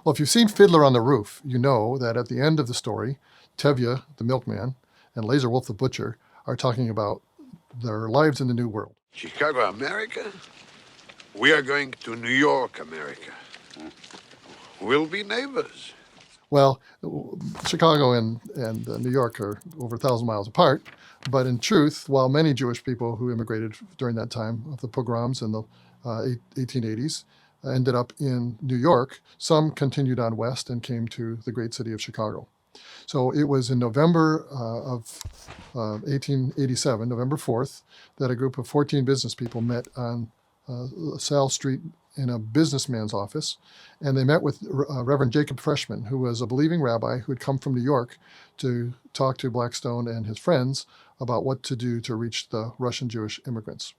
Well, if you've seen Fiddler on the Roof, you know that at the end of the story, Tevye, the milkman, and Laser Wolf, the butcher, are talking about their lives in the New World. Chicago, America? We are going to New York, America. We'll be neighbors. Well, Chicago and New York are over 1,000 miles apart, but in truth, while many Jewish people who immigrated during that time of the pogroms in the 1880s ended up in New York, some continued on west and came to the great city of Chicago. So it was in November of 1887, November 4th, that a group of 14 business people met on Sal Street in a businessman's office, and they met with Reverend Jacob Freshman, who was a believing rabbi who had come from New York to talk to Blackstone and his friends about what to do to reach the Russian Jewish immigrants.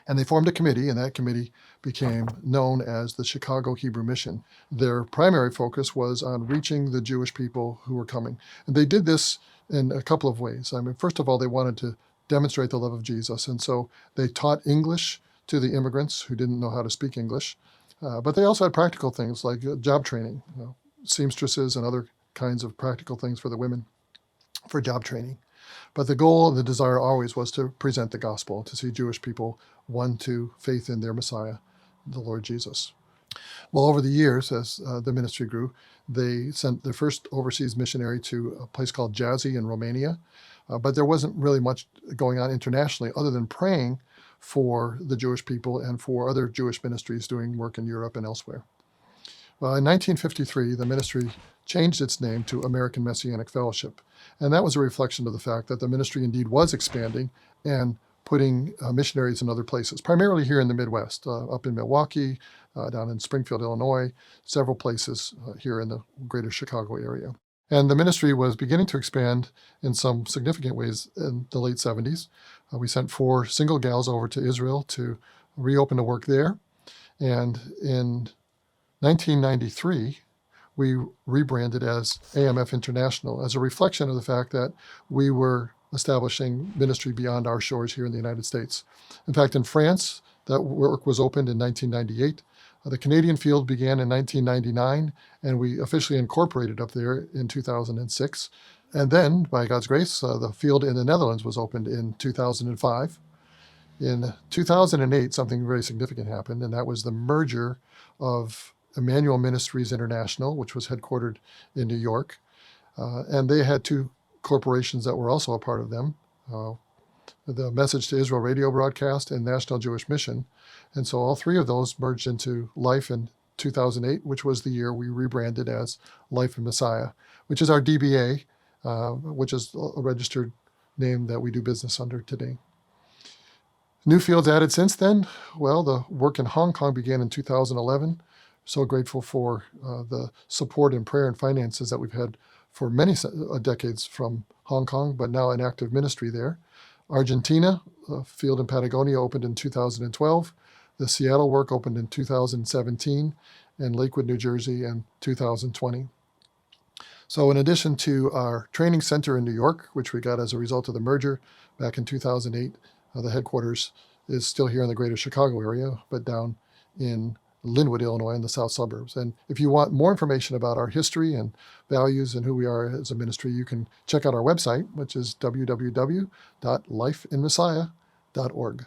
And they formed a committee, and that committee became known as the Chicago Hebrew Mission. Their primary focus was on reaching the Jewish people who were coming. And they did this in a couple of ways. I mean, first of all, they wanted to demonstrate the love of Jesus, and so they taught English to the immigrants who didn't know how to speak English. But they also had practical things like job training, seamstresses and other kinds of practical things for the women for job training. But the goal and the desire always was to present the gospel, to see Jewish people won to faith in their Messiah, the Lord Jesus. Well, over the years, as the ministry grew, they sent their first overseas missionary to a place called Jassy in Romania. But there wasn't really much going on internationally other than praying for the Jewish people and for other Jewish ministries doing work in Europe and elsewhere. Well, in 1953, the ministry changed its name to American Messianic Fellowship. And that was a reflection of the fact that the ministry indeed was expanding and putting missionaries in other places, primarily here in the Midwest, up in Milwaukee, down in Springfield, Illinois, several places here in the greater Chicago area. And the ministry was beginning to expand in some significant ways in the late 70s. We sent 4 single gals over to Israel to reopen the work there. And in 1993, we rebranded as AMF International as a reflection of the fact that we were establishing ministry beyond our shores here in the United States. In fact, in France, that work was opened in 1998. The Canadian field began in 1999, and we officially incorporated up there in 2006. And then, by God's grace, the field in the Netherlands was opened in 2005. In 2008, something very significant happened, and that was the merger of Emmanuel Ministries International, which was headquartered in New York, and they had 2 corporations that were also a part of them, the Message to Israel radio broadcast and National Jewish Mission. And so all 3 of those merged into Life in 2008, which was the year we rebranded as Life in Messiah, which is our DBA, which is a registered name that we do business under today. New fields added since then. Well, the work in Hong Kong began in 2011. So grateful for the support and prayer and finances that we've had for many decades from Hong Kong, but now an active ministry there. Argentina, a field in Patagonia, opened in 2012. The Seattle work opened in 2017, and Lakewood, New Jersey in 2020. So in addition to our training center in New York, which we got as a result of the merger back in 2008, the headquarters is still here in the greater Chicago area, but down in Linwood, Illinois, in the south suburbs. And if you want more information about our history and values and who we are as a ministry, you can check out our website, which is www.lifeinmessiah.org.